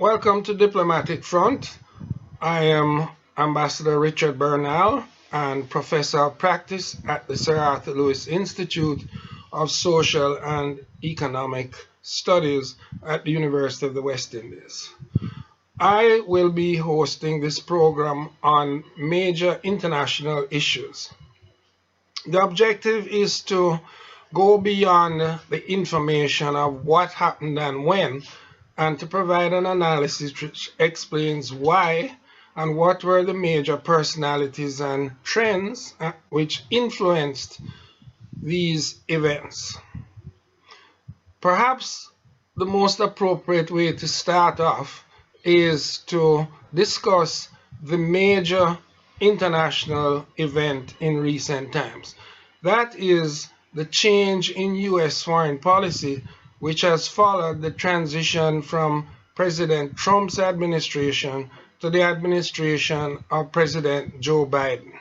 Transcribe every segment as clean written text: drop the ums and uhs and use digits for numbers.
Welcome to Diplomatic Front. I am Ambassador Richard Bernal and Professor of Practice at the Sir Arthur Lewis Institute of Social and Economic Studies at the University of the West Indies. I will be hosting this program on major international issues. The objective is to go beyond the information of what happened and when, and to provide an analysis which explains why and what were the major personalities and trends which influenced these events. Perhaps the most appropriate way to start off is to discuss the major international event in recent times. That is the change in U.S. foreign policy, which has followed the transition from President Trump's administration to the administration of President Joe Biden.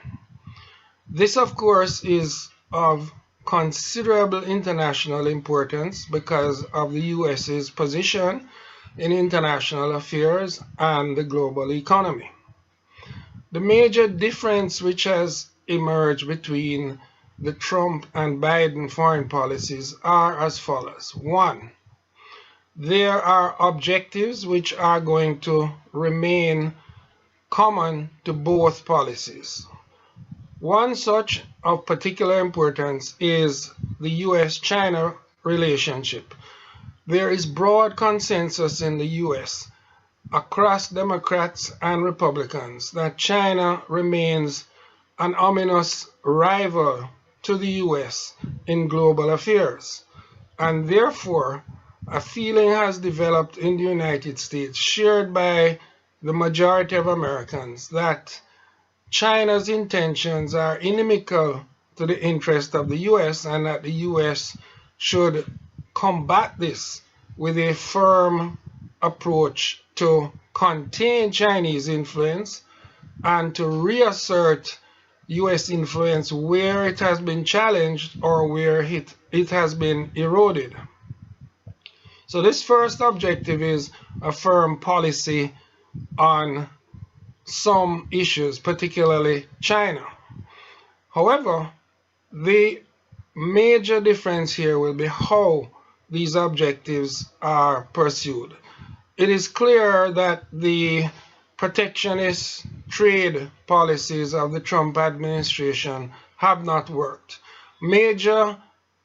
This, of course, is of considerable international importance because of the US's position in international affairs and the global economy. The major difference which has emerged between the Trump and Biden foreign policies are as follows. One, there are objectives which are going to remain common to both policies. One such of particular importance is the US-China relationship. There is broad consensus in the US across Democrats and Republicans that China remains an ominous rival to the US in global affairs, and therefore a feeling has developed in the United States, shared by the majority of Americans, that China's intentions are inimical to the interest of the US and that the US should combat this with a firm approach to contain Chinese influence and to reassert US influence where it has been challenged or where it has been eroded. So this first objective is a firm policy on some issues, particularly China. However, the major difference here will be how these objectives are pursued. It is clear that the protectionist trade policies of the Trump administration have not worked. Major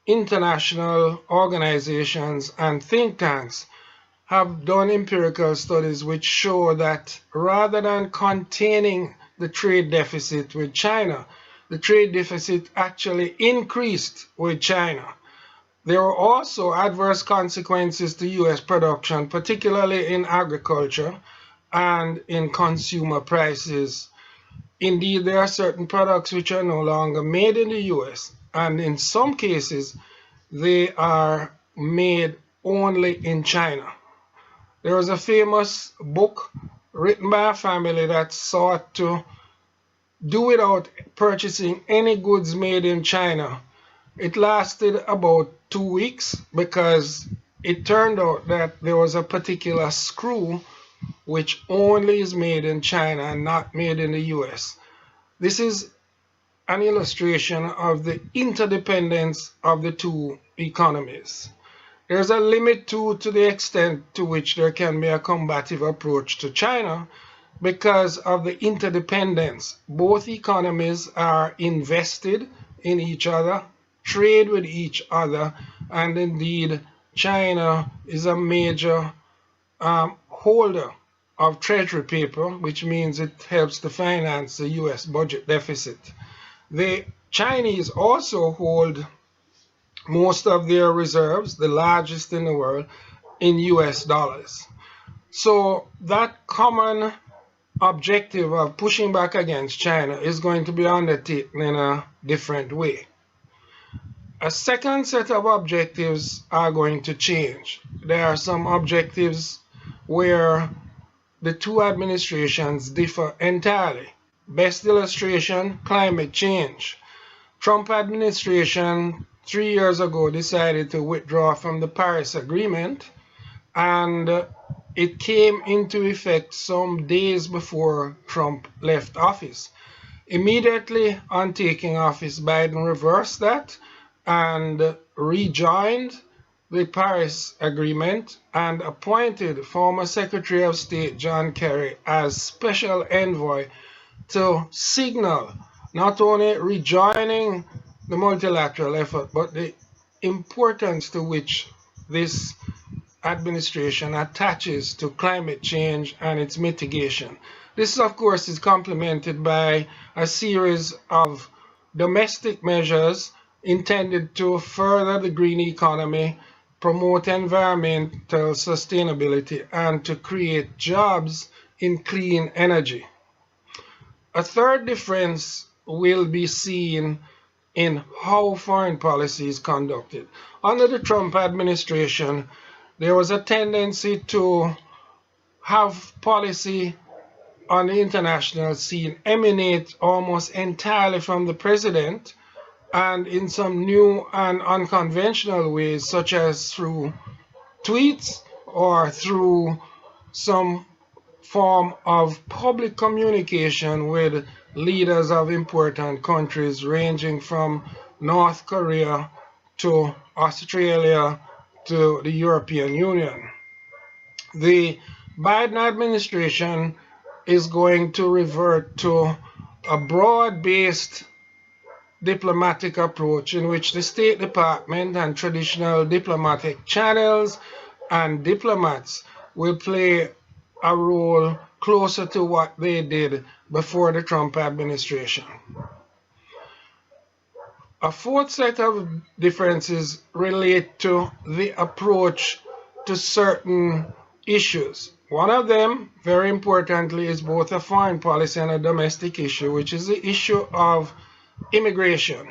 international organizations and think tanks have done empirical studies which show that rather than containing the trade deficit with China, the trade deficit actually increased with China. There were also adverse consequences to US production, particularly in agriculture and in consumer prices. Indeed, there are certain products which are no longer made in the US, and in some cases they are made only in China. There was a famous book written by a family that sought to do without purchasing any goods made in China. It lasted about 2 weeks because it turned out that there was a particular screw which only is made in China and not made in the US. This is an illustration of the interdependence of the two economies. There's a limit to the extent to which there can be a combative approach to China because of the interdependence. Both economies are invested in each other, trade with each other, and indeed China is a major holder of treasury paper, which means it helps to finance the US budget deficit. The Chinese also hold most of their reserves, the largest in the world, in US dollars. So that common objective of pushing back against China is going to be undertaken in a different way. A second set of objectives are going to change. There are some objectives where the two administrations differ entirely. Best illustration, climate change. Trump administration 3 years ago decided to withdraw from the Paris Agreement, and it came into effect some days before Trump left office. Immediately on taking office, Biden reversed that and rejoined the Paris Agreement and appointed former Secretary of State John Kerry as special envoy to signal not only rejoining the multilateral effort, but the importance to which this administration attaches to climate change and its mitigation. This, of course, is complemented by a series of domestic measures intended to further the green economy, promote environmental sustainability, and to create jobs in clean energy. A third difference will be seen in how foreign policy is conducted. Under the Trump administration, there was a tendency to have policy on the international scene emanate almost entirely from the president, and in some new and unconventional ways, such as through tweets or through some form of public communication with leaders of important countries ranging from North Korea to Australia to the European Union. The Biden administration is going to revert to a broad-based diplomatic approach in which the State Department and traditional diplomatic channels and diplomats will play a role closer to what they did before the Trump administration. A fourth set of differences relate to the approach to certain issues. One of them, very importantly, is both a foreign policy and a domestic issue, which is the issue of immigration.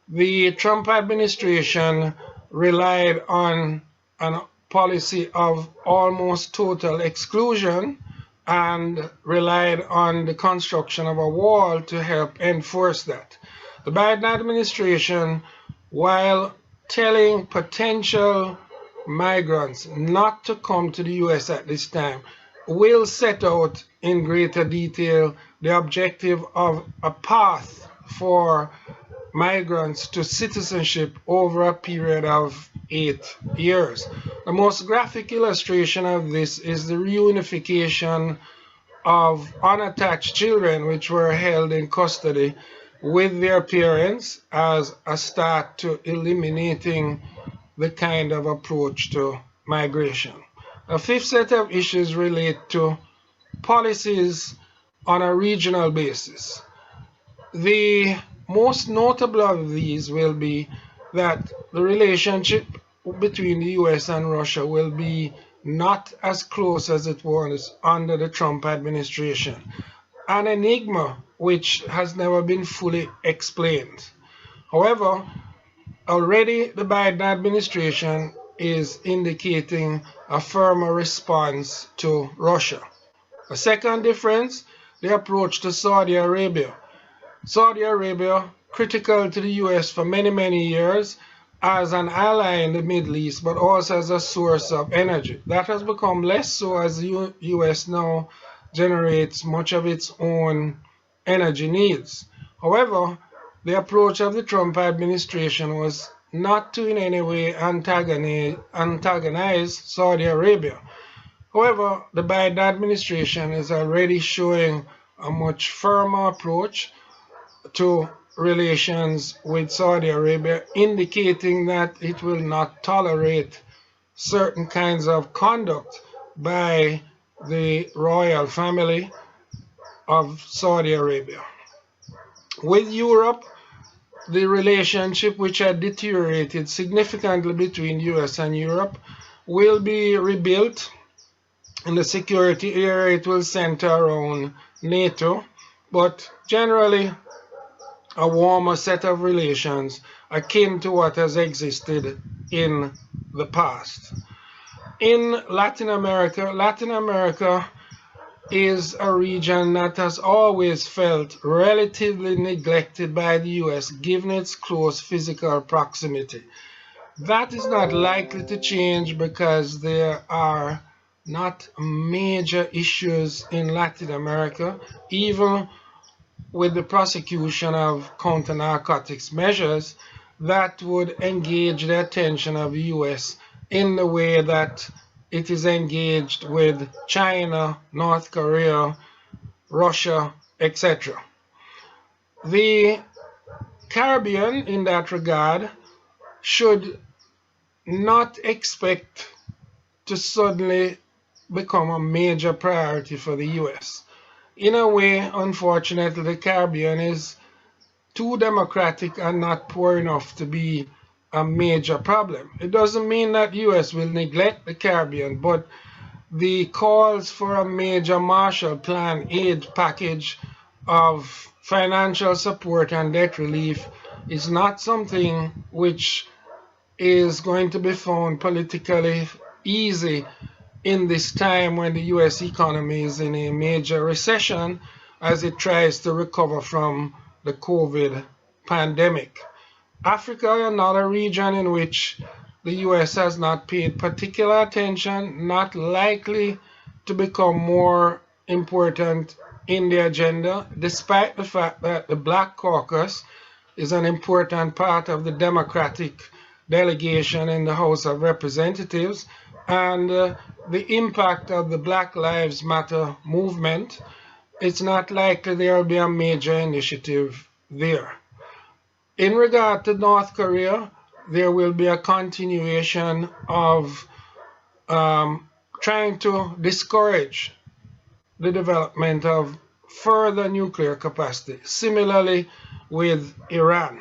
The Trump administration relied on a policy of almost total exclusion and relied on the construction of a wall to help enforce that. The Biden administration, while telling potential migrants not to come to the U.S. at this time, will set out in greater detail the objective of a path for migrants to citizenship over a period of 8 years. The most graphic illustration of this is the reunification of unattached children which were held in custody with their parents as a start to eliminating the kind of approach to migration. A fifth set of issues relate to policies on a regional basis. The most notable of these will be that the relationship between the US and Russia will be not as close as it was under the Trump administration, an enigma which has never been fully explained. However, already the Biden administration is indicating a firmer response to Russia. A second difference, the approach to Saudi Arabia. Saudi Arabia, critical to the US for many years as an ally in the Middle East, but also as a source of energy. That has become less so as the US now generates much of its own energy needs. However, the approach of the Trump administration was not to in any way antagonize Saudi Arabia. However, the Biden administration is already showing a much firmer approach to relations with Saudi Arabia, indicating that it will not tolerate certain kinds of conduct by the royal family of Saudi Arabia. With Europe, the relationship which had deteriorated significantly between US and Europe will be rebuilt. In the security area, it will center around NATO, but generally a warmer set of relations akin to what has existed in the past. In Latin America is a region that has always felt relatively neglected by the US given its close physical proximity. That is not likely to change because there are not major issues in Latin America, even with the prosecution of counter-narcotics measures that would engage the attention of the US in the way that it is engaged with China, North Korea, Russia, etc. The Caribbean, in that regard, should not expect to suddenly become a major priority for the US. In a way, unfortunately, the Caribbean is too democratic and not poor enough to be a major problem. It doesn't mean that US will neglect the Caribbean, but the calls for a major Marshall Plan aid package of financial support and debt relief is not something which is going to be found politically easy in this time when the US economy is in a major recession as it tries to recover from the COVID pandemic. Africa, another region in which the US has not paid particular attention, not likely to become more important in the agenda, despite the fact that the Black Caucus is an important part of the Democratic delegation in the House of Representatives, and the impact of the Black Lives Matter movement. It's not likely there will be a major initiative there. In regard to North Korea, there will be a continuation of trying to discourage the development of further nuclear capacity, similarly with Iran.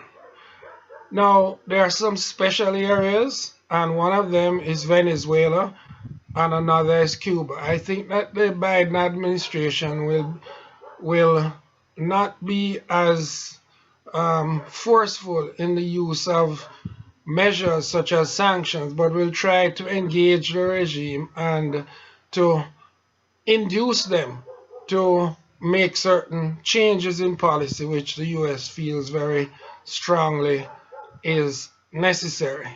Now, there are some special areas, and one of them is Venezuela, and another is Cuba. I think that the Biden administration will not be as forceful in the use of measures such as sanctions, but will try to engage the regime and to induce them to make certain changes in policy, which the US feels very strongly is necessary.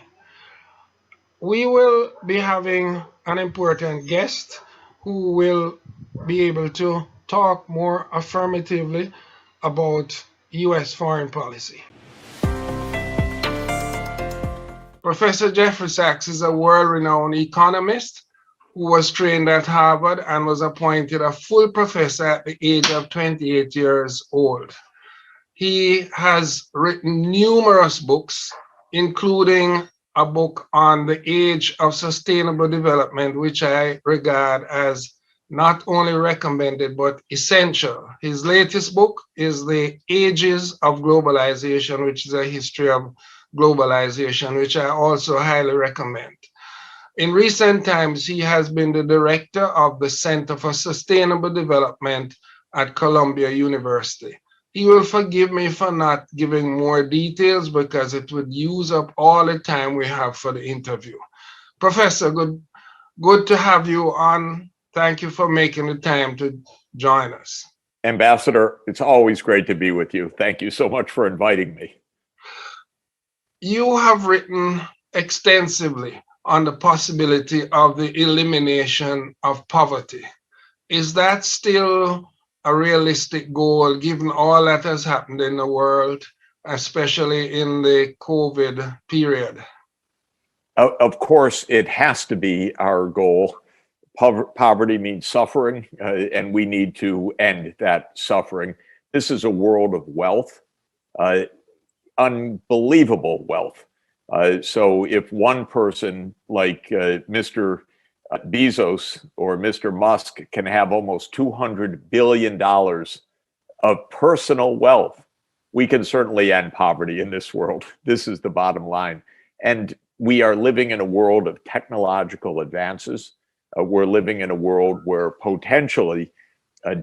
We will be having an important guest who will be able to talk more affirmatively about US foreign policy. Professor Jeffrey Sachs is a world-renowned economist who was trained at Harvard and was appointed a full professor at the age of 28 years old. He has written numerous books, including a book on the age of sustainable development, which I regard as not only recommended but essential. His latest book is The Ages of Globalization, which is a history of globalization, which I also highly recommend. In recent times, he has been the director of the Center for Sustainable Development at Columbia University. He will forgive me for not giving more details because it would use up all the time we have for the interview. Professor, good to have you on. Thank you for making the time to join us. Ambassador, it's always great to be with you. Thank you so much for inviting me. You have written extensively on the possibility of the elimination of poverty. Is that still a realistic goal given all that has happened in the world, especially in the COVID period? Of course, it has to be our goal. Poverty means suffering, and we need to end that suffering. This is a world of wealth, unbelievable wealth. So if one person like Mr. Bezos or Mr. Musk can have almost $200 billion of personal wealth, we can certainly end poverty in this world. This is the bottom line. And we are living in a world of technological advances. We're living in a world where potentially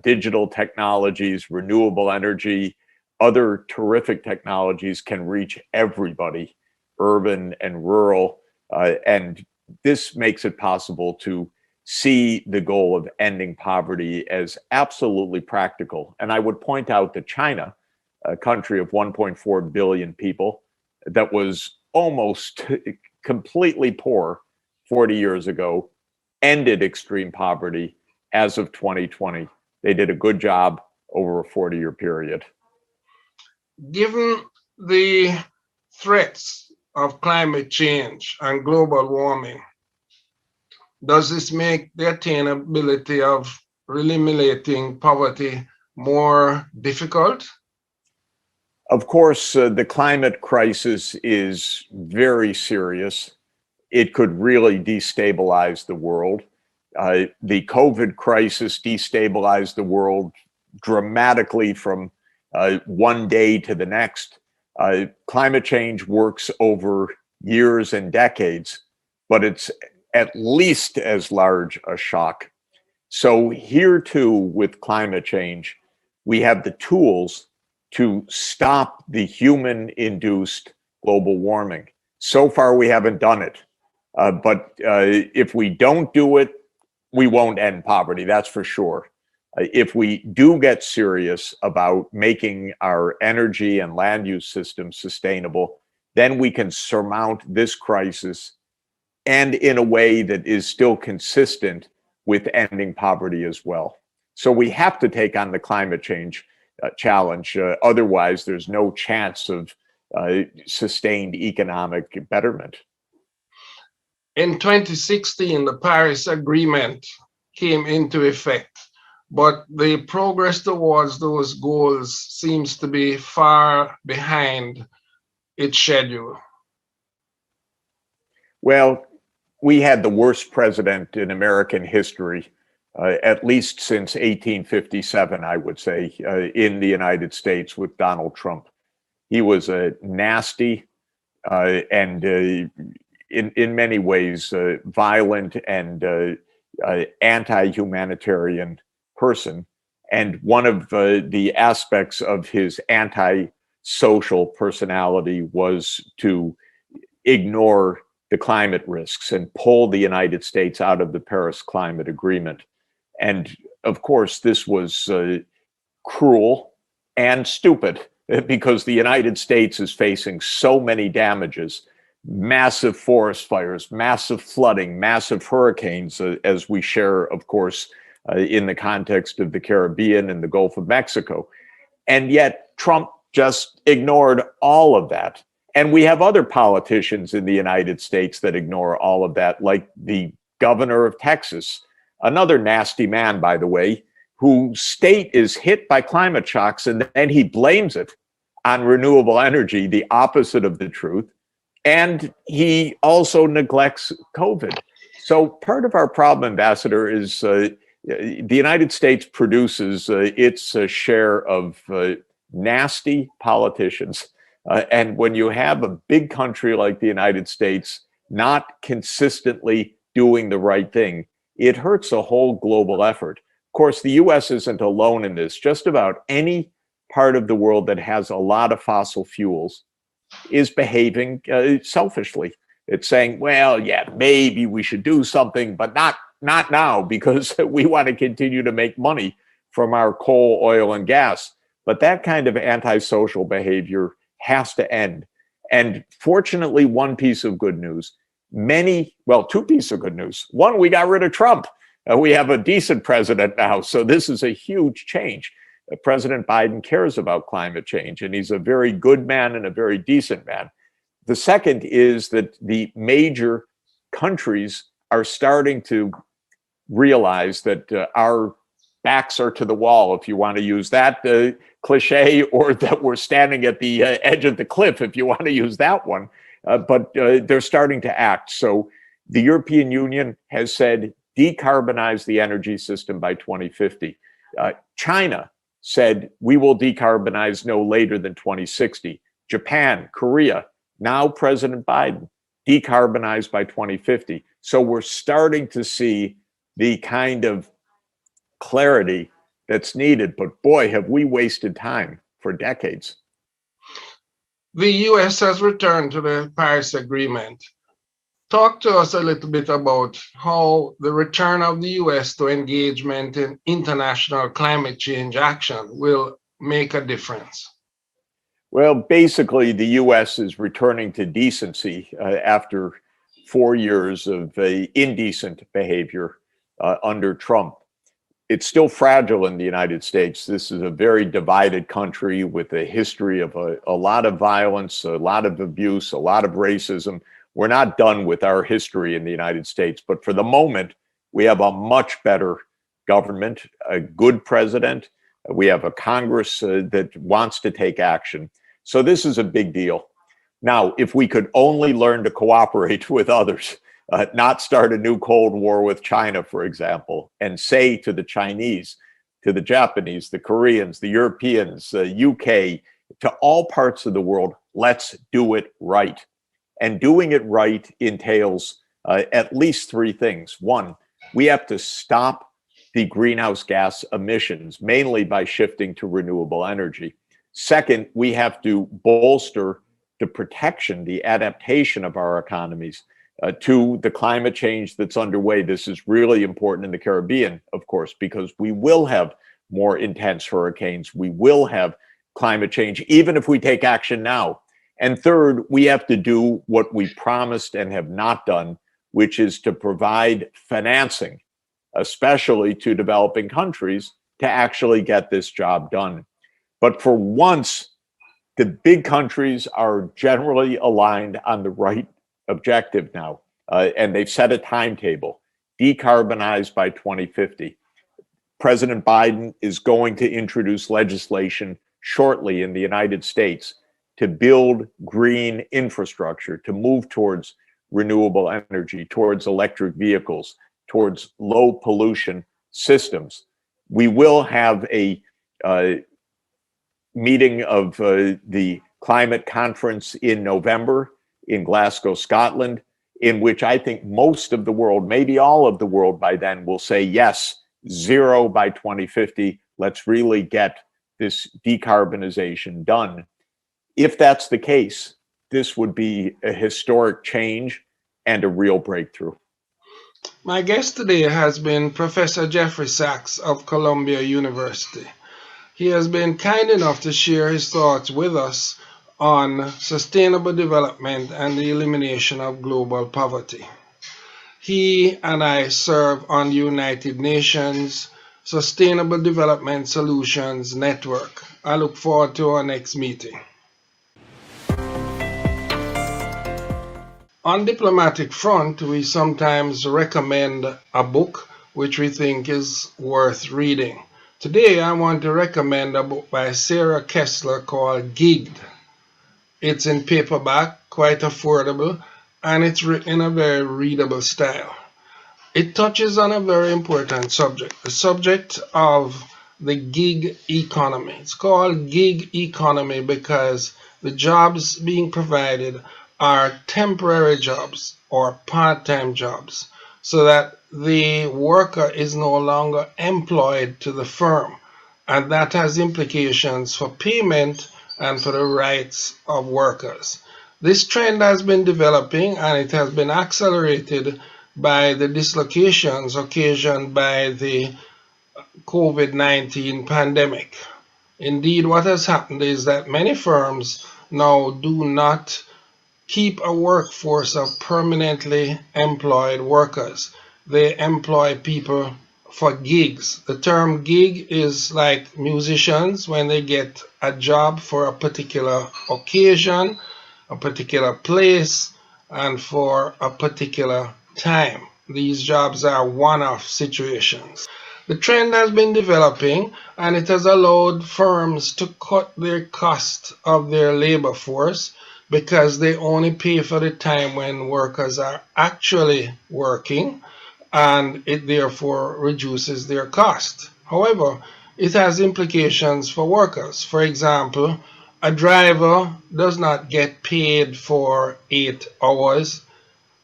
digital technologies, renewable energy, other terrific technologies can reach everybody, urban and rural. And this makes it possible to see the goal of ending poverty as absolutely practical. And I would point out that China, a country of 1.4 billion people that was almost completely poor 40 years ago, ended extreme poverty as of 2020. They did a good job over a 40-year period. Given the threats of climate change and global warming, does this make the attainability of eliminating poverty more difficult? Of course, the climate crisis is very serious. It could really destabilize the world. The COVID crisis destabilized the world dramatically from one day to the next. Climate change works over years and decades, but it's at least as large a shock. So here too, with climate change, we have the tools to stop the human-induced global warming. So far, we haven't done it. But if we don't do it, we won't end poverty, that's for sure. If we do get serious about making our energy and land use systems sustainable, then we can surmount this crisis, and in a way that is still consistent with ending poverty as well. So we have to take on the climate change challenge. Otherwise, there's no chance of sustained economic betterment. In 2016, the Paris Agreement came into effect, but the progress towards those goals seems to be far behind its schedule. Well, we had the worst president in American history, at least since 1857, I would say, in the United States with Donald Trump. He was a nasty and in many ways violent and anti-humanitarian person. And one of the aspects of his anti-social personality was to ignore the climate risks and pull the United States out of the Paris Climate Agreement. And of course, this was cruel and stupid because the United States is facing so many damages, massive forest fires, massive flooding, massive hurricanes, as we share, of course, in the context of the Caribbean and the Gulf of Mexico. And yet Trump just ignored all of that. And we have other politicians in the United States that ignore all of that, like the governor of Texas, another nasty man, by the way, whose state is hit by climate shocks, and then he blames it on renewable energy, the opposite of the truth. And he also neglects COVID. So part of our problem, Ambassador, is the United States produces its share of nasty politicians. And when you have a big country like the United States not consistently doing the right thing, it hurts the whole global effort. Of course, the US isn't alone in this. Just about any part of the world that has a lot of fossil fuels is behaving selfishly. It's saying, well, yeah, maybe we should do something, but not now, because we want to continue to make money from our coal, oil, and gas. But that kind of antisocial behavior has to end. And fortunately, one piece of good news, two pieces of good news. One, we got rid of Trump. We have a decent president now. So this is a huge change. President Biden cares about climate change, and he's a very good man and a very decent man. The second is that the major countries are starting to realize that our backs are to the wall, if you want to use that cliche, or that we're standing at the edge of the cliff, if you want to use that one. But they're starting to act. So the European Union has said, decarbonize the energy system by 2050. China said, we will decarbonize no later than 2060. Japan, Korea, now President Biden, decarbonize by 2050. So we're starting to see the kind of clarity that's needed, but boy, have we wasted time for decades. The US has returned to the Paris Agreement. Talk to us a little bit about how the return of the US to engagement in international climate change action will make a difference. Well, basically, the US is returning to decency after 4 years of indecent behavior under Trump. It's still fragile in the United States. This is a very divided country with a history of a lot of violence, a lot of abuse, a lot of racism. We're not done with our history in the United States, but for the moment, we have a much better government, a good president. We have a Congress that wants to take action. So this is a big deal. Now, if we could only learn to cooperate with others, not start a new Cold War with China, for example, and say to the Chinese, to the Japanese, the Koreans, the Europeans, UK, to all parts of the world, let's do it right. And doing it right entails at least three things. One, we have to stop the greenhouse gas emissions, mainly by shifting to renewable energy. Second, we have to bolster the protection, the adaptation of our economies to the climate change that's underway. This is really important in the Caribbean, of course, because we will have more intense hurricanes. We will have climate change, even if we take action now. And third, we have to do what we promised and have not done, which is to provide financing, especially to developing countries, to actually get this job done. But for once, the big countries are generally aligned on the right objective now, and they've set a timetable: decarbonize by 2050. President Biden is going to introduce legislation shortly in the United States to build green infrastructure, to move towards renewable energy, towards electric vehicles, towards low pollution systems. We will have a meeting of the climate conference in November in Glasgow, Scotland, in which I think most of the world, maybe all of the world by then, will say, yes, zero by 2050. Let's really get this decarbonization done. If that's the case, this would be a historic change and a real breakthrough. My guest today has been Professor Jeffrey Sachs of Columbia University. He has been kind enough to share his thoughts with us on sustainable development and the elimination of global poverty. He and I serve on the United Nations Sustainable Development Solutions Network. I look forward to our next meeting. On diplomatic front, we sometimes recommend a book which we think is worth reading. Today, I want to recommend a book by Sarah Kessler called Gigged. It's in paperback, quite affordable, and it's written in a very readable style. It touches on a very important subject, the subject of the gig economy. It's called gig economy because the jobs being provided are temporary jobs or part-time jobs, so that the worker is no longer employed to the firm, and that has implications for payment and for the rights of workers. This trend has been developing, and it has been accelerated by the dislocations occasioned by the COVID-19 pandemic. Indeed, what has happened is that many firms now do not keep a workforce of permanently employed workers. They employ people for gigs. The term gig is like musicians when they get a job for a particular occasion, a particular place, and for a particular time. These jobs are one-off situations. The trend has been developing, and it has allowed firms to cut their cost of their labor force because they only pay for the time when workers are actually working, and it therefore reduces their cost. However, it has implications for workers. For example, a driver does not get paid for 8 hours.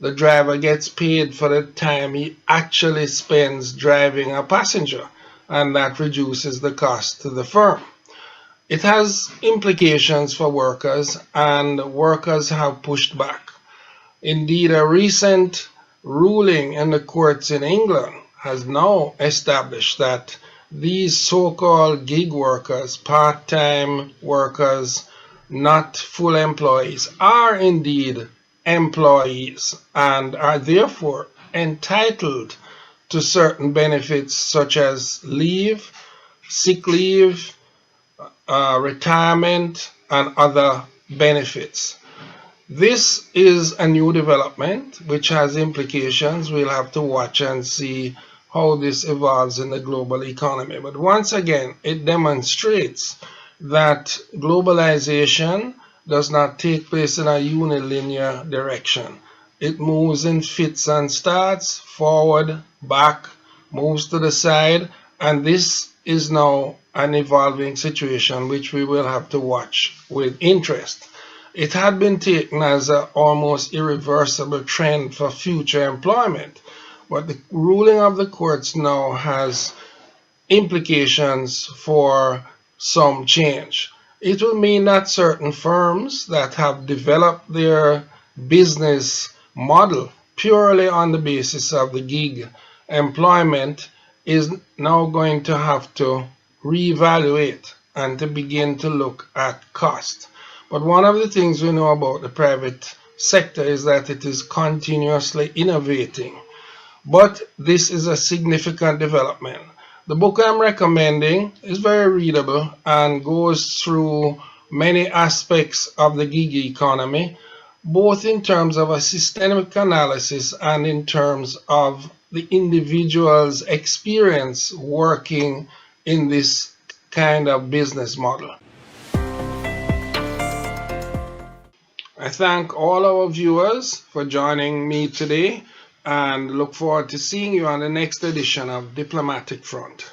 The driver gets paid for the time he actually spends driving a passenger, and that reduces the cost to the firm. It has implications for workers, and workers have pushed back. Indeed, a recent ruling in the courts in England has now established that these so-called gig workers, part-time workers, not full employees, are indeed employees and are therefore entitled to certain benefits such as leave, sick leave, retirement, and other benefits. This is a new development which has implications. We'll have to watch and see how this evolves in the global economy. But once again, it demonstrates that globalization does not take place in a unilinear direction. It moves in fits and starts, forward, back, moves to the side, and this is now an evolving situation which we will have to watch with interest. It had been taken as an almost irreversible trend for future employment, but the ruling of the courts now has implications for some change. It will mean that certain firms that have developed their business model purely on the basis of the gig employment is now going to have to reevaluate and to begin to look at cost. But one of the things we know about the private sector is that it is continuously innovating. But this is a significant development. The book I'm recommending is very readable and goes through many aspects of the gig economy, both in terms of a systemic analysis and in terms of the individual's experience working in this kind of business model. I thank all our viewers for joining me today and look forward to seeing you on the next edition of Diplomatic Front.